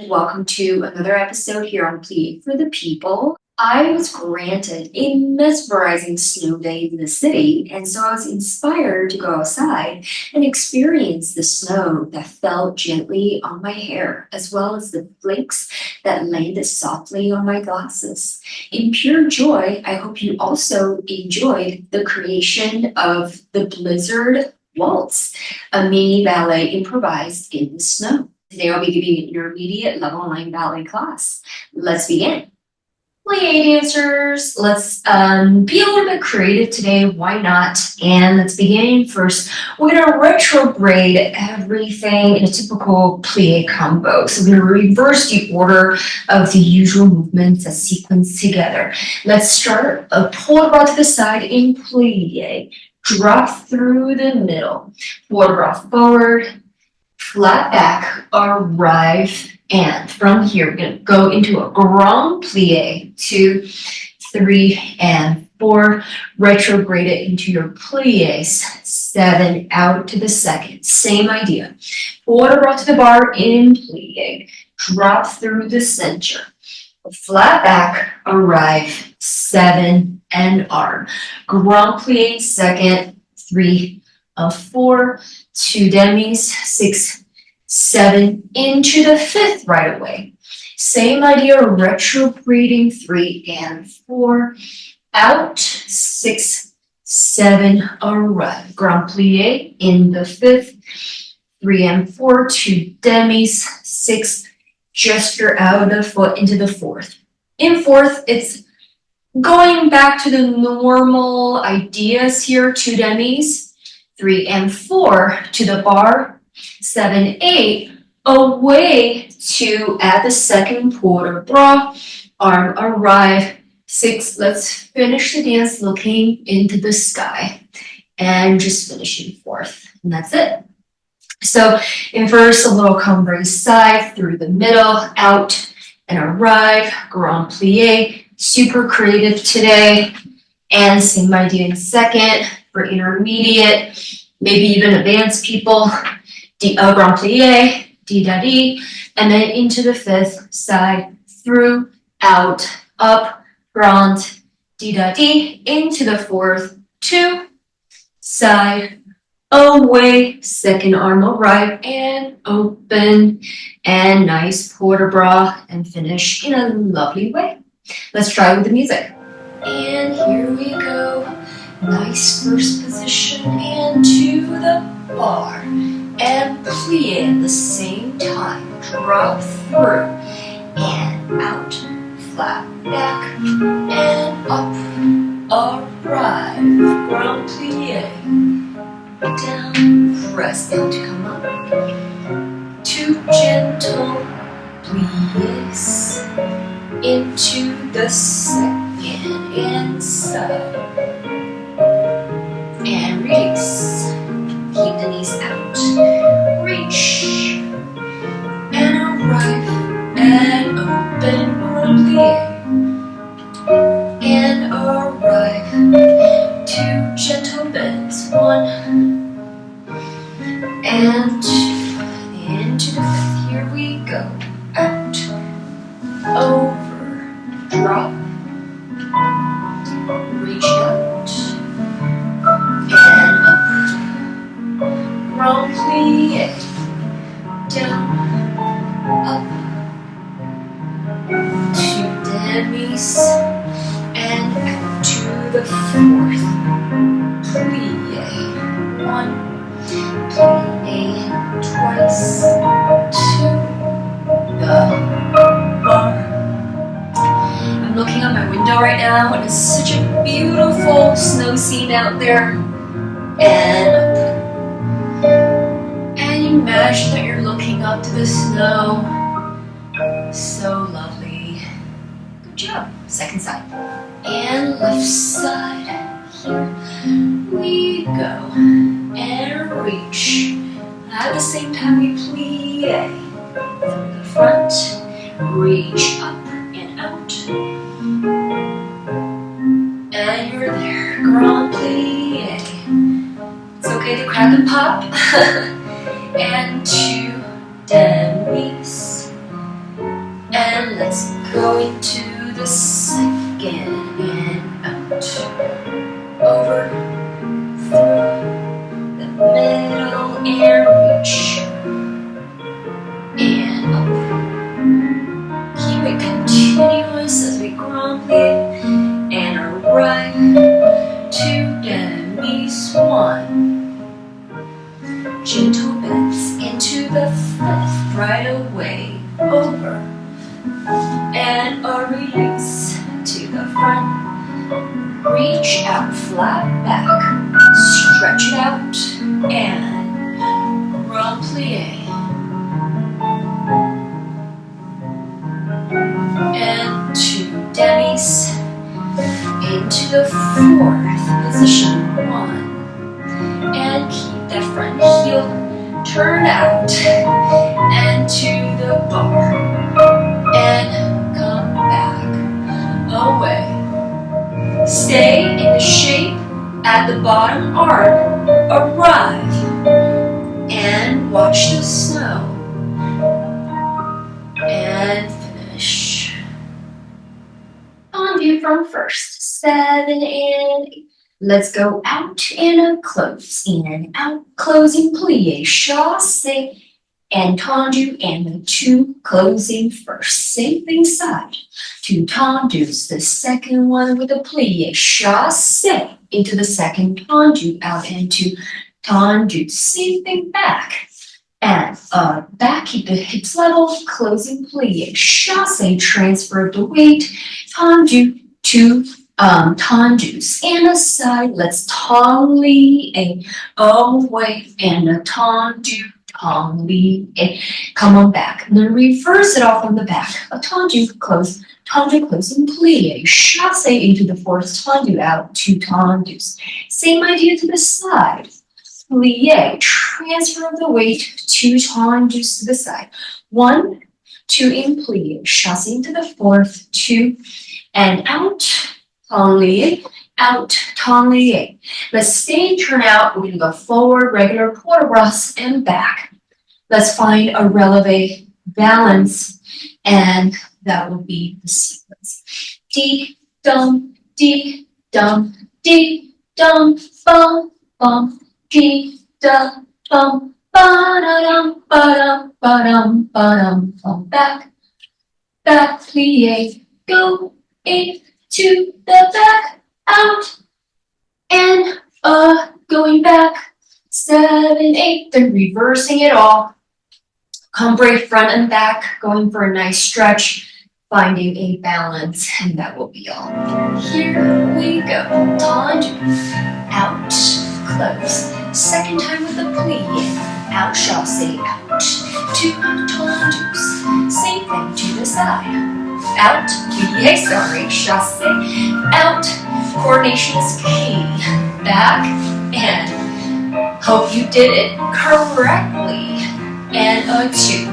Welcome to another episode here on Plié For The People. I was granted a mesmerizing snow day in the city, and so I was inspired to go outside and experience the snow that fell gently on my hair, as well as the flakes that landed softly on my glasses. In pure joy, I hope you also enjoyed the creation of the Blizzard Waltz, a mini ballet improvised in the snow. Today I'll be giving an intermediate level 9 ballet class. Let's begin. Plié dancers, let's be a little bit creative today, why not? And let's begin first. We're gonna retrograde everything in a typical plié combo. So we're gonna reverse the order of the usual movements that sequence together. Let's start a pull bras to the side in plié. Drop through the middle. Pull bras forward, flat back, arrive, and from here we're going to go into a grand plie, 2, 3, and 4, retrograde it into your plies, 7, out to the second, same idea. Forward bras to the bar in plie, drop through the center, flat back, arrive, 7, and arm. Grand plie, second, 3, 4, 2 demis, 6, 7, into the 5th right away. Same idea, retrograding, 3 and 4, out, 6, 7, arrive. Grand plie in the 5th, 3 and 4, 2 demis, 6, gesture out of the foot into the 4th. In 4th, it's going back to the normal ideas here, 2 demis, 3 and 4 to the bar, 7, 8, away to add the second port de bras, arm arrive, 6, let's finish the dance looking into the sky, and just finishing 4th, and that's it. So in first, a little cumbre side, through the middle, out, and arrive, grand plie, super creative today, and same idea in second, for intermediate, maybe even advanced people, grand plie, di-da-di, and then into the 5th, side, through, out, up, grand, di-da-di, into the 4th, 2, side, away, second arm arrive, and open, and nice port de bras, and finish in a lovely way. Let's try with the music. And here we go. Nice first position, and to the bar, and plie at the same time. Drop through, and out, flat back, and up, arrive. Grand plie, down, press down to come up. 2 gentle plies, into the second, inside. And release. Keep the knees out. Reach. And arrive. And open. Grand plie. And arrive. 2 gentle bends. 1 and 2. Into the 5th. Here we go. Out. Over. Drop. Reach out. And up, grand plie, down, up, 2 demis, and out to the 4th, plie, 1, plie, twice, to the bar. I'm looking out my window right now, and it's such a beautiful snow scene out there. And imagine that you're looking up to the snow. So lovely. Good job. Second side. And left side. Here we go. And reach. At the same time we plie. Through the front. Reach up and out. And you're there. Grand plie. It's okay to crack and pop. And 2 demis, and let's go into the second and out, over, through the middle and reach, and up. Keep it continuous as we grand plie and arrive to demi-swan. Gentle bends into the fifth right away, over, and a release to the front. Reach out, flat back, stretch it out, and grand plie. And 2 demis into the fourth position, 1, and keep that front heel turned out, and to the bar, and come back, away. Stay in the shape at the bottom arm, arrive, and watch the snow, and finish. Fondu from first, 7 and 8. Let's go out and a close, in and out, closing plie, chassé, and tendu, and the 2 closing first. Same thing side. 2 tendus, the second one with a plie, chassé, into the second tendu, out into tendu. Same thing back. And back, keep the hips level, closing plie, chassé, transfer of the weight, tendu, 2 tendus, and aside, let's tong li, away, and a tendu, tong li, come on back, and then reverse it off from the back, a tendu, close, tendu, closing plie, chassé into the fourth tendu, out, 2 tendus, same idea to the side, plie, transfer of the weight, 2 tendus to the side, 1, 2 in plie, chassé into the fourth, 2, and out, tong li, out, tong li. Let's stay and turn out. We're going to go forward, regular port bras, and back. Let's find a releve balance, and that will be the sequence. Dee, dum, dee, dum, dee, dum, bum, bum, dee, dum, bum, ba-da-dum, ba-dum, ba-dum, ba-dum, bum, back, back, plie, go, in, to the back, out, and going back, 7, 8, then reversing it all. Cumbre front and back, going for a nice stretch, finding a balance, and that will be all. Here we go, tendu, out, close, second time with the plie, out, chassé, out, 2 tendus, same thing to the side. Out, plie, sorry, chassé, out, coordination is key, back, and hope you did it correctly, and a 2.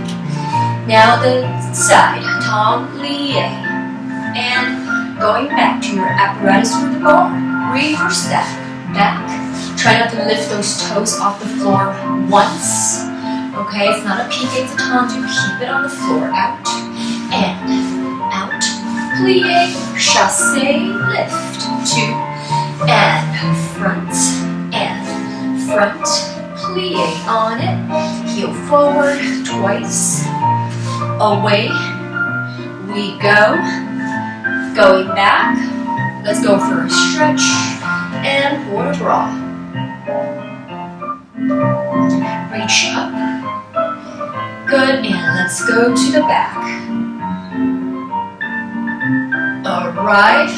Now the side, tong li, and going back to your apparatus for the bar, reverse that, back, try not to lift those toes off the floor once, okay, it's not a piqué, it's a tendu, keep it on the floor, out, and out, plie, chassé, lift, 2, and front, plie on it, heel forward, twice, away, we go, going back, let's go for a stretch, and port bras, reach up, good, and let's go to the back. Arrive.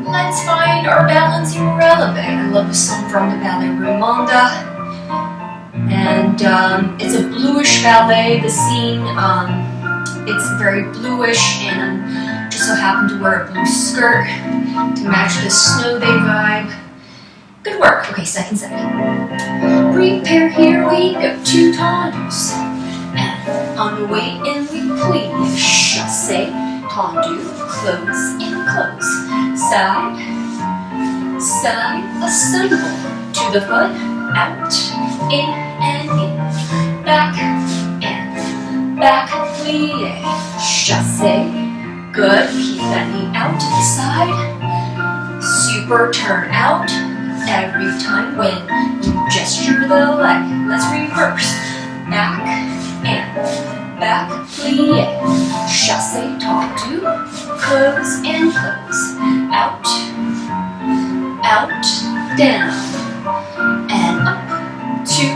Let's find our balancing releve. I love a song from the ballet Romanda, and it's a bluish ballet. The scene, it's very bluish, and just so happened to wear a blue skirt to match the snow day vibe. Good work. Okay, second set. Prepare. Here we go. 2 tendus, and on the way in we plie, chassé, tendu, close and close, side, assemble, to the foot, out, in and in, back, and back, plie, chassé. Good, keep that knee out to the side. Super turn out every time when you gesture the leg. Let's reverse. Back and back, plie, chassé, tendu, close and close. Out, out, down, and up, two,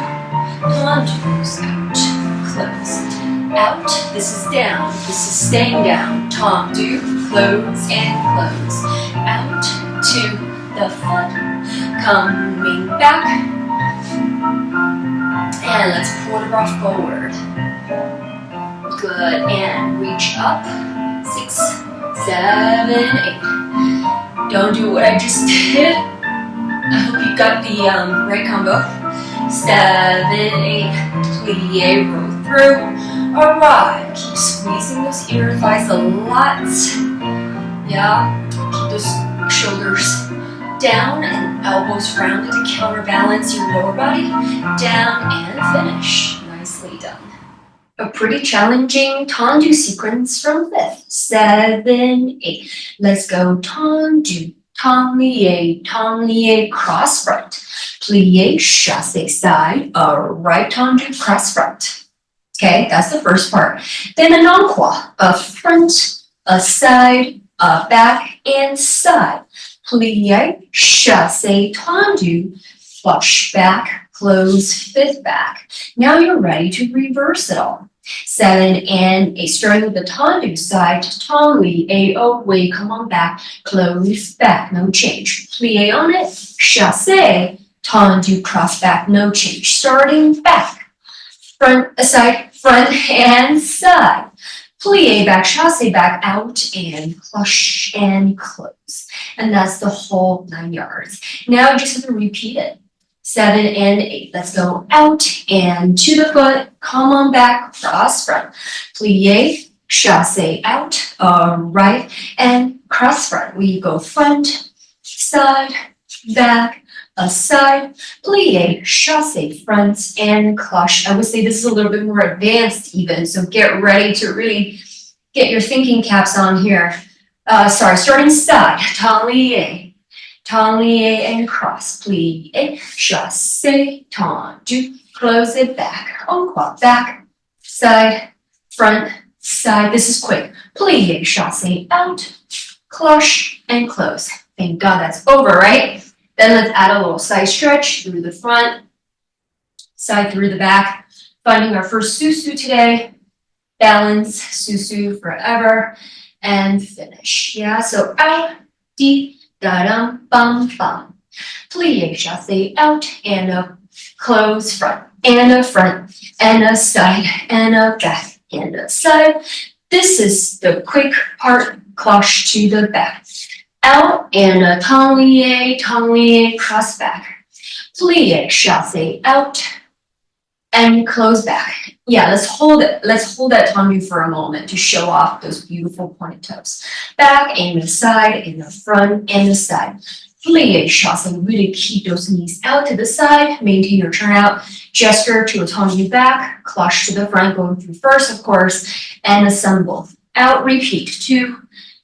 tendus, out, close. Out, this is down, this is staying down. Tendu, close and close. Out to the foot, coming back. And let's pull the bra forward. Good, and reach up. 6, 7, 8. Don't do what I just did. I hope you got the right combo. 7, 8, plie, roll through. Alright, keep squeezing those inner thighs a lot. Yeah, keep those shoulders down and elbows rounded to counterbalance your lower body. Down and finish. Nicely done. A pretty challenging tendu sequence from 5th. 7, 8. Let's go tendu, tendu, cross front. Plie, chassé side, right tendu, cross front. Okay, that's the first part. Then an encore, a front, a side, a back, and side. Plie, chassé, tendu, flush back, close, 5th back. Now you're ready to reverse it all. 7 and 8, starting with the tendu side, tendu, away, come on back, close, back, no change. Plie on it, chassé, tendu, cross back, no change. Starting back. Front, side, front, and side. Plie back, chassé back, out, and flush and close. And that's the whole 9 yards. Now you just have to repeat it. 7 and 8. Let's go out and to the foot. Come on back, cross front. Plie, chassé out, right, and cross front. We go front, side, back, side, plie, chassé, front, and cloche. I would say this is a little bit more advanced even, so get ready to really get your thinking caps on here. Starting side, tendu, and cross, plie, chassé, tendu, close it back, encore, back, side, front, side. This is quick. Plie, chassé, out, cloche, and close. Thank God that's over, right? Then let's add a little side stretch through the front, side through the back. Finding our first susu today. Balance, susu forever, and finish. Yeah, so out, di, da, dum, bum, bum. Plie, chassé, out, and a close front, and a front, and a side, and a back, and a side. This is the quick part, cloche to the back. Out and a tendu, cross back. Plie, chassé, out, and close back. Yeah, let's hold it. Let's hold that tendu for a moment to show off those beautiful pointed toes. Back and the side, and the front, and the side. Plie, chassé, really keep those knees out to the side. Maintain your turnout. Gesture to a tendu back. Cloche to the front, going through first, of course. And assemble. Out, repeat. 2,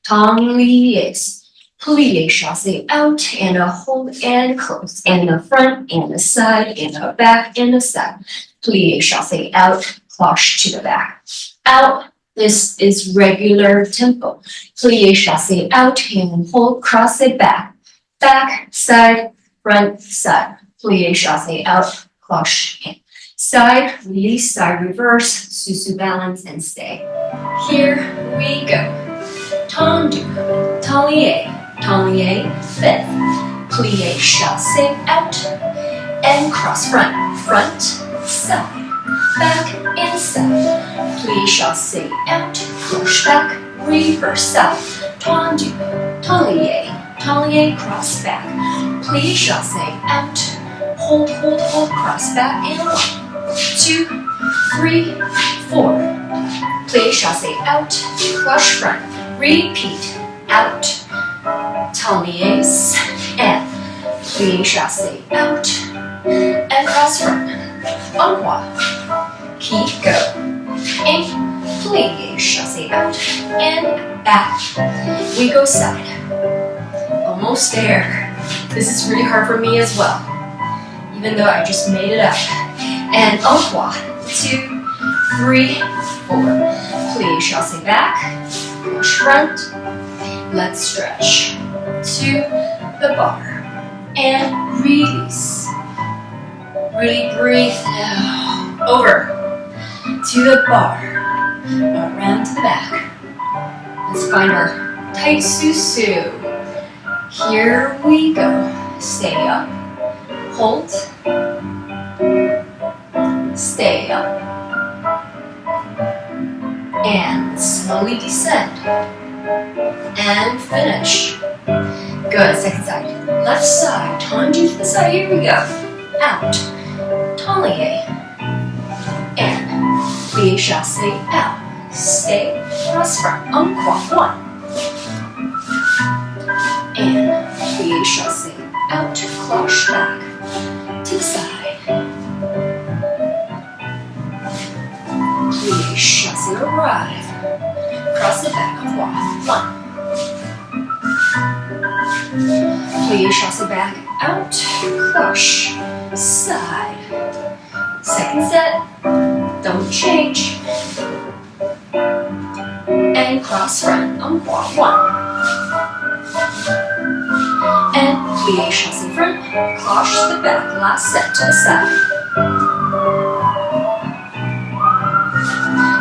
tendu, plie, chassé, out, and a hold and close. And the front, and the side, and the back, and the side. Plie, chassé, out, cloche to the back. Out, this is regular tempo. Plie, chassé, out, and hold, cross it back. Back, side, front, side. Plie, chassé, out, cloche, in. Side, release, side, reverse, susu balance, and stay. Here we go. Tendu, tendu, 5th, plie, chassé, out, and cross front, front, side, back, and side. Plie, chassé, out, cloche back, reverse side. Tendu, tendu, cross back. Plie, chassé, out, hold, cross back, and 1, 2, 3, 4. Plie, chassé, out, cloche front, repeat, out. Tendu, and plie, chassé, out, and cross front. Encore. Keep going. In, Plié, chassé out, and back. We go side. Almost there. This is really hard for me as well, even though I just made it up. And en 2, 3, 4. Plié, chassé back, push front. Let's stretch to the bar and release. Really breathe now. Over to the bar, around to the back. Let's find our tight susu. Here we go. Stay up, hold, stay up, and slowly descend, and finish. Good, second side. Left side, Tendu to the side, here we go. Out, Plié, and Plié, chassé out. Stay, cross front, en 1. And Plié, chassé out, cloche back to the side. Plié, chassé, arrive. Cross the back en 1. Plié, chassé back out, cloche, side. Second set, don't change. And cross front en 1. And Plié, chassé front, cloche to the back, last set to the side.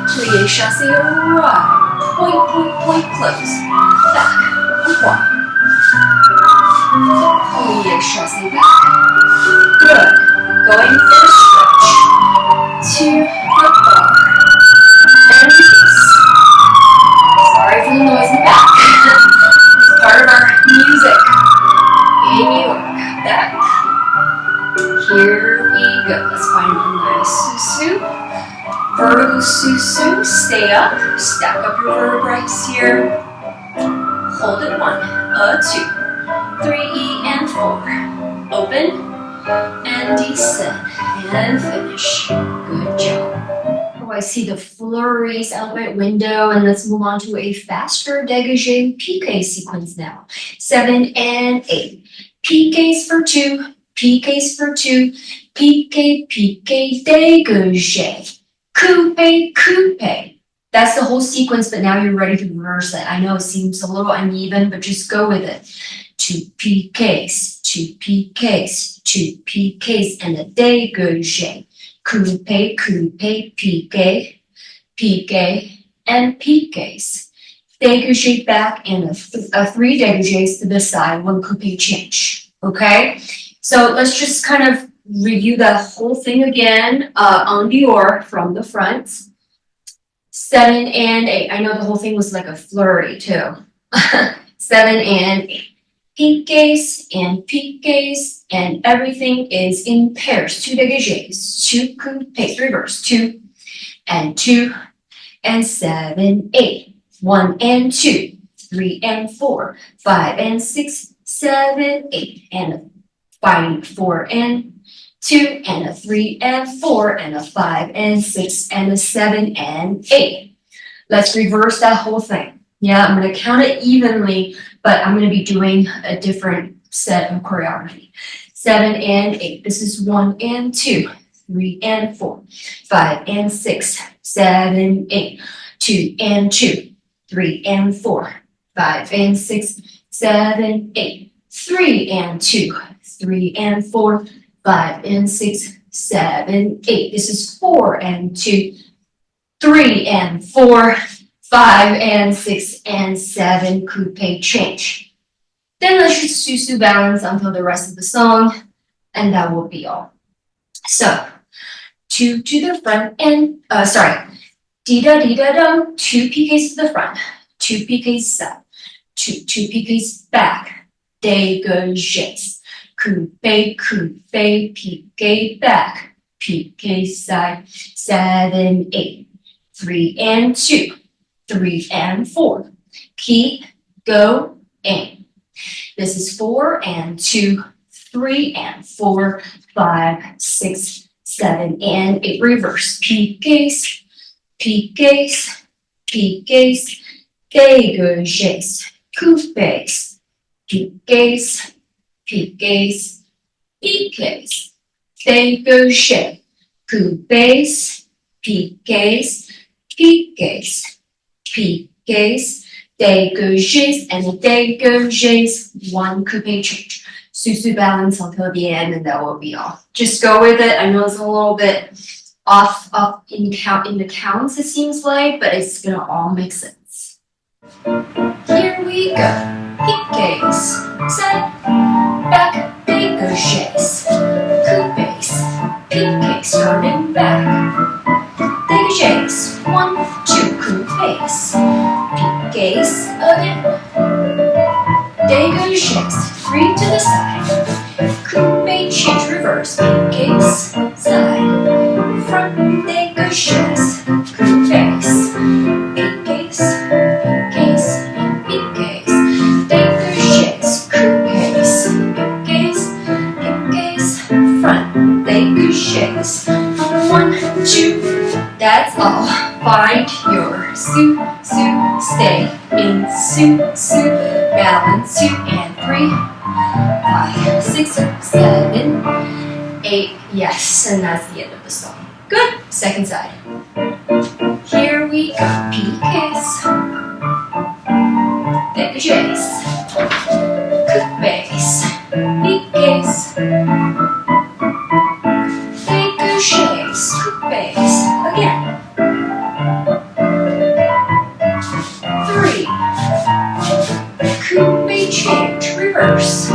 Plié, chassé, arrive, point, point, point, close, back, en 1. Plié, chassé back, good, going for a stretch, to the bar, and release. Sorry for the noise in the back, it's part of our music. In New York, back. Here we go. Let's find a nice susu. Vertical susu. Stay up. Stack up your vertebrae here. Hold it 1, 2, 3, and 4. Open and descend and finish. Good job. Oh, I see the flurries out my window, and let's move on to a faster dégagé piqué sequence now. 7 and 8. Piqués for 2, piqués for 2, piqué, piqué, dégagé, coupe, coupe. That's the whole sequence, but now you're ready to reverse it. I know it seems a little uneven, but just go with it. 2 piqués, 2 piqués, 2 piqués, and a dégagé. Coupe, coupe, piqué, piqué, and piqués. Dégagé back and a 3 dégagés to the side, 1 coupe change. Okay? So let's just kind of review the whole thing again on Dior from the front. 7 and 8. I know the whole thing was like a flurry too. 7 and 8. Piqués, and everything is in pairs. 2 dégagés, 2 coupes, reverse, 2 and 2 and 7, 8. 1 and 2, 3 and 4, 5 and 6, 7, 8, and a 5, 4 and 2, and a 3 and 4, and a 5 and 6, and a 7 and 8. Let's reverse that whole thing. Yeah, I'm going to count it evenly, but I'm going to be doing a different set of choreography. 7 and 8. This is 1 and 2, 3 and 4, 5 and 6, 7, 8, 2 and 2. 3 and 4, 5 and 6, 7, 8, 3 and 2, 3 and 4, 5 and 6, 7, 8. This is 4 and 2, 3 and 4, 5 and 6 and 7 coupe change. Then let's just susu balance until the rest of the song, and that will be all. So 2 to the front and Dee-da-dee-da-dum, 2 piqués to the front, 2 piqués side, 2 piqués back, dégagés, coupe, coupe, piqué back, piqué side, 7, 8, 3 and 2, 3 and 4, keep, go, aim. This is 4 and 2, 3 and 4, 5, 6, 7, and 8, reverse, piqués, piqués, piqués, dégagés, coupés, piqués, piqués, piqués, dégagé, coupés, piqués, piqués, piqués, dégagés, and dégagés, one coupé change. Susu balance until the end, and that will be all. Just go with it. I know it's a little bit off in the counts, it seems like, but it's gonna all make sense. Here we go. Piqués, side, back, dégagés, coupés, piqués, turning back, dégagés, 1, 2, coupés, piqués again, dégagés, 3 to the side, coupé change, reverse, piqués, side, front, dégagés, coupés, piqués, piqués, piqués, dégagés, coupés, piqués, piqués, front, dégagés, 1, 2, that's all. Find your su, su, stay in su, su, balance 2 and 3, 5, 6, 7, 8, yes, and that's the end of the song. Good, second side. Here we go, piqués, dégagés, coupés, piqués, dégagés, coupés, again. 3, coupé change, reverse.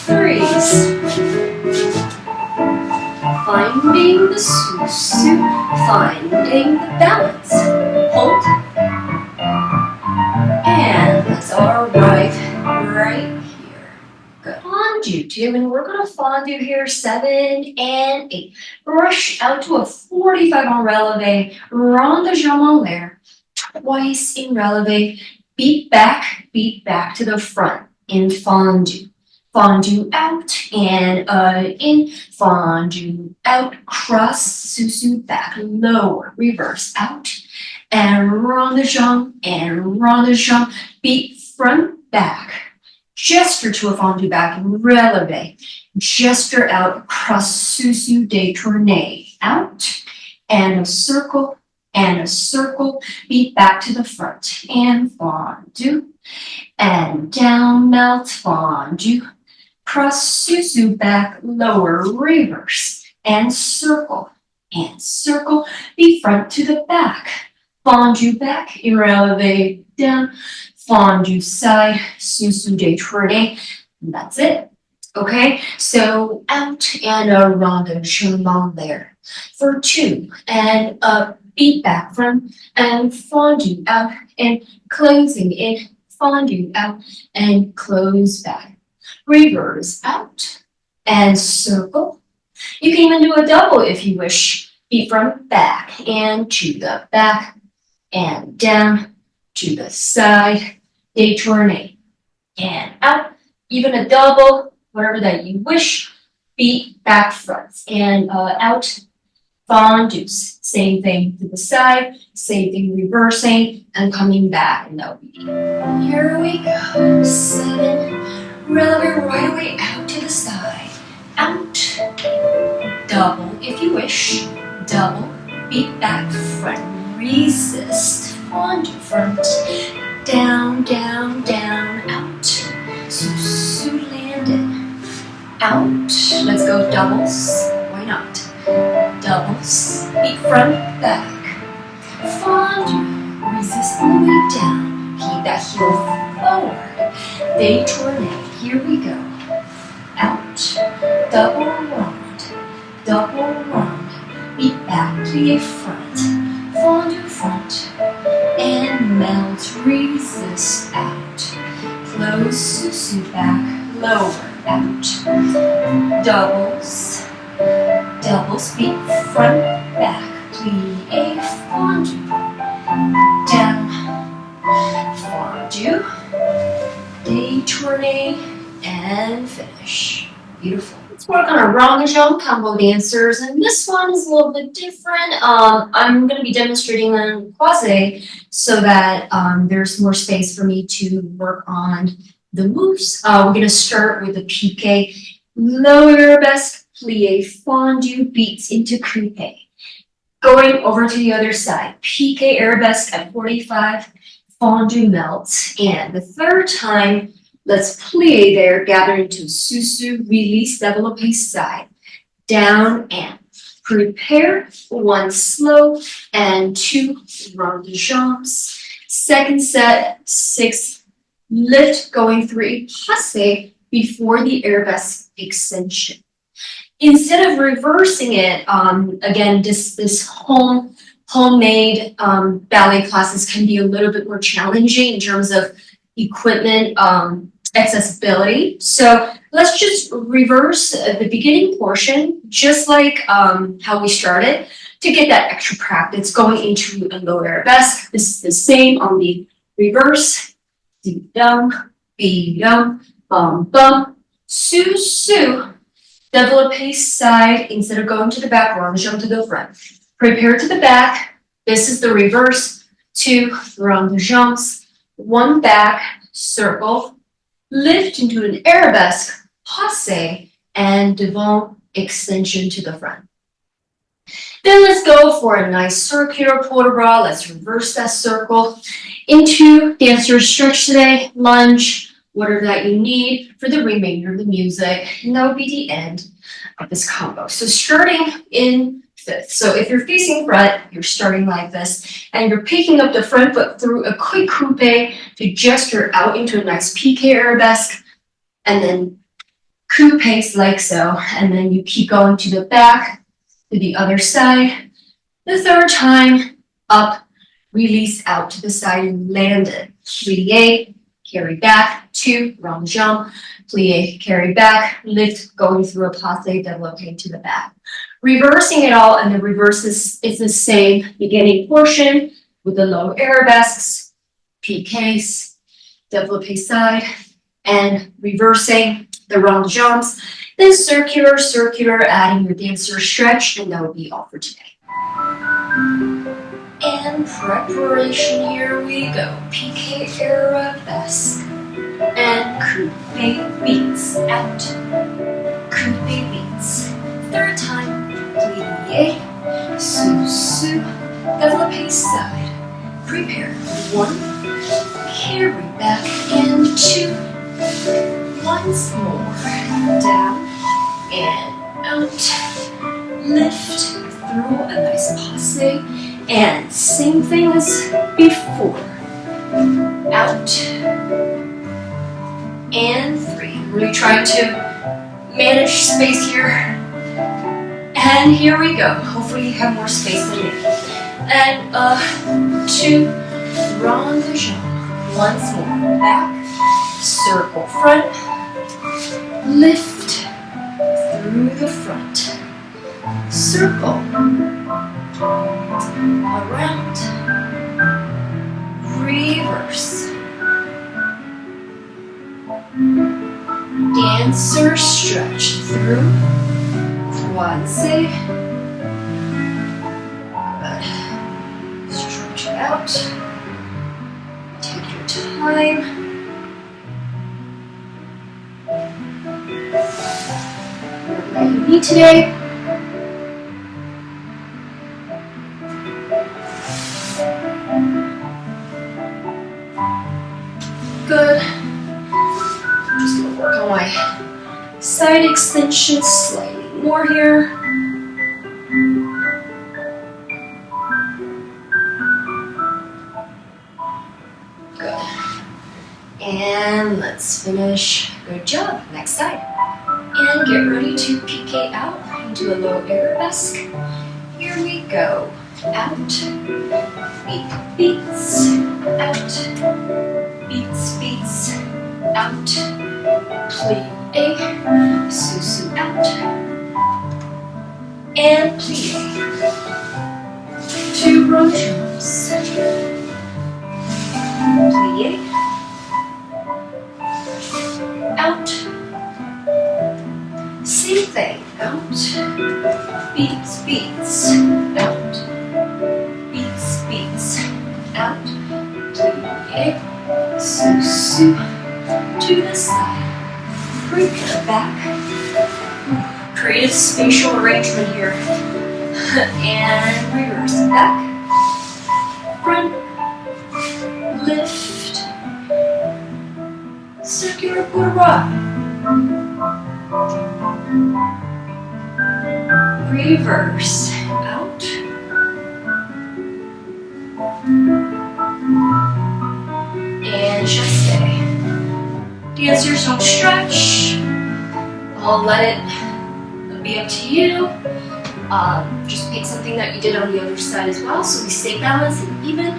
3s. Finding the su-su, finding the balance. Hold. And let's arrive right here. Good. Fondu 2, and we're gonna fondu here 7 and 8. Brush out to a 45 on releve, rond de jambe en l'air, twice in releve, beat back to the front in fondu. Fondu out and in, fondu out, cross, susu back, lower, reverse out, and rond de jambe, beat front back, gesture to a fondu back, releve, gesture out, cross, susu, détourné, out, and a circle, beat back to the front, and fondu, and down, melt, fondu, cross, susu, back, lower, reverse, and circle, be front to the back, fondu back, releve, down, fondu side, susu, détourné, and that's it. Okay, so out and a rond de jambe there for 2, and beat back front, and fondu out, and closing in, fondu out, and close back. Reverse out and circle. You can even do a double if you wish. Feet front, back, and to the back, and down to the side, détourné, and out. Even a double, whatever that you wish. Feet back, front, and out. Fondus. Same thing to the side, same thing reversing, and coming back. And that'll be here we go. 7. Releve right away out to the side, out, double if you wish, double, beat back front, resist, fondu front, down, down, down, out, susu landed, out, let's go doubles, why not, doubles, beat front, back, fondu, resist all the way down, keep that heel forward, détourné. Here we go. Out. Double round. Beat back, plié front. Fondu front. And melt, resist out. Close, susu back, lower, out. Doubles. Beat front, back, plié, fondu. down, fondu, détourné, and finish. Beautiful. Let's work on a rond de jambe combo dancers, and this one is a little bit different. I'm going to be demonstrating on croisé so that there's more space for me to work on the moves. We're going to start with the piqué, low arabesque, plié, fondu, beats into coupe. Going over to the other side, piqué arabesque at 45, fondu melts, and the third time, let's plie there, gather into sous-sus, release, développé side, down and prepare, 1 slow and 2 rond de jambes. Second set, 6 lift, going through a passe before the arabesque extension. Instead of reversing it, again, this homemade ballet classes can be a little bit more challenging in terms of equipment accessibility. So let's just reverse the beginning portion, just like how we started, to get that extra practice going into a low arabesque. This is the same on the reverse. Dum, bum, bum, sous, développé side. Instead of going to the back, rond de jambe to the front. Prepare to the back. This is the reverse. 2 rond de jambes, 1 back, circle, lift into an arabesque, passe, and devant extension to the front. Then let's go for a nice circular port de bras. Let's reverse that circle into dancer stretch today, lunge, whatever that you need for the remainder of the music. And that would be the end of this combo. So starting in fifth. So if you're facing front, you're starting like this, and you're picking up the front foot through a quick coupe to gesture out into a nice piqué arabesque, and then coupes like so, and then you keep going to the back, to the other side. The third time, up, release out to the side and land it. Plié, carry back, 2, rond de jambe, plié, carry back, lift, going through a passe, développé to the back. Reversing it all, and the reverse is the same beginning portion with the low arabesques, piqués, développé side, and reversing the rond de jambes, then circular, adding your dancer stretch, and that would be all for today. And preparation, here we go. Piqué arabesque and coupe beats out. Coupe beats. Third time, plié, sous, développé side. Prepare. 1, carry back, and 2. Once more. Down and out. Lift through a nice passe. And same thing as before. Out. And 3. Really trying to manage space here. And here we go. Hopefully you have more space than me. And 2, rond de jambe. Once more. Back. Circle front. Lift through the front. Circle. Around. Reverse. Dancer stretch through. Croisé. Good. Stretch it out. Take your time. Whatever you need today. Good. I'm just going to work on my side extensions slightly more here. Good. And let's finish. Good job. Next side. And get ready to piqué out into a low arabesque. Here we go. Out. Beat, beats. Out. Beats, out, plié, sous, out, and plié. 2 row jumps. Plié. Out. Same thing. Out. Beats, beats. Out. Beats, beats. Out. Plié. Sous. To the side. Break it back. Creative spatial arrangement here. And reverse back. Front. Lift. Circular bourgeois. Reverse. Out. And just stay. Dancers, don't stretch. I'll let it be up to you. Just pick something that you did on the other side as well, so we stay balanced and even.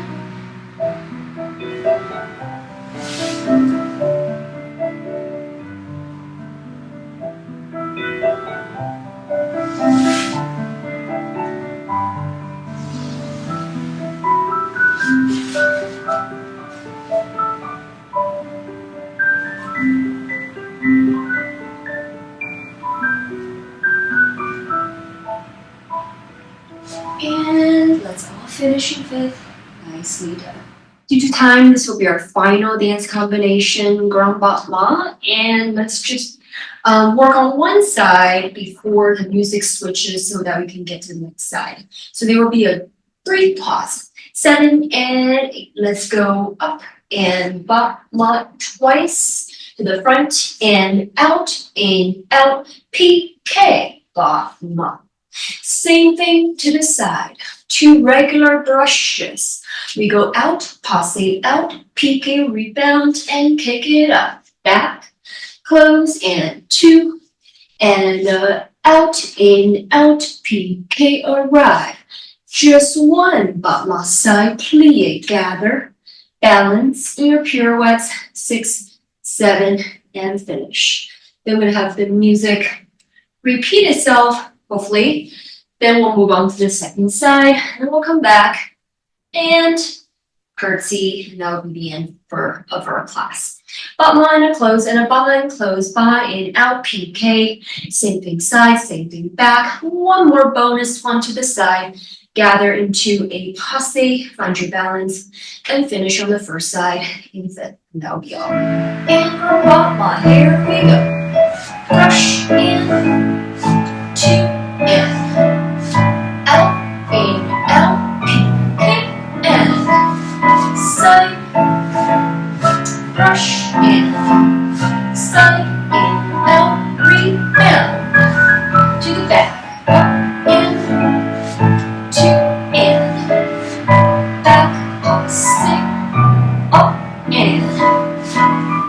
And let's all finish in 5th. Nicely done. Due to time, this will be our final dance combination, Grand Battement. And let's just work on one side before the music switches so that we can get to the next side. So there will be a 3 pause. 7 and 8. Let's go up and Battement twice to the front and out, PK, Battement. Same thing to the side. 2 regular brushes. We go out, passe out, PK, rebound, and kick it up. Back, close, and 2, and out, PK, arrive. Just 1, Battement side, plie, gather, balance, in your pirouettes, 6, 7, and finish. Then we're going to have the music repeat itself, hopefully. Then we'll move on to the second side, and we'll come back and curtsy, and that will be the end of our class. Battement and a close, and a battement and close, by and out, PK. Same thing side, same thing back. 1 more bonus one to the side. Gather into a passe, find your balance, and finish on the first side in 5th. And that'll be all. And for Battement, here we go. Brush in, 2, and out, PK, and side, brush in, side, out, rebound, to the back, up, in, 2, and back, passe, up, and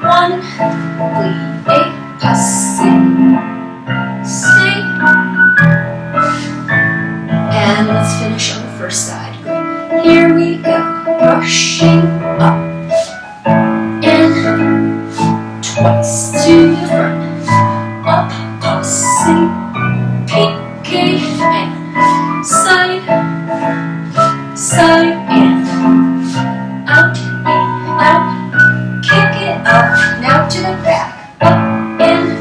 1, plie, passe, stay, and let's finish on the first side. Here we go, brushing up, and twice to the front, up, passe, PK, and side, and out, kick it up, now to the back, up, and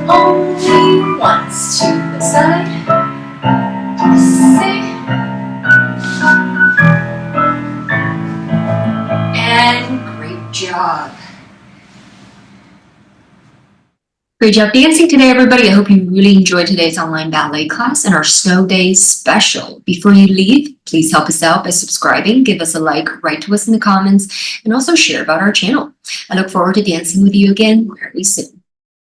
only once to the side, passe, and great job. Great job dancing today, everybody. I hope you really enjoyed today's online ballet class and our snow day special. Before you leave, please help us out by subscribing, give us a like, write to us in the comments, and also share about our channel. I look forward to dancing with you again very soon.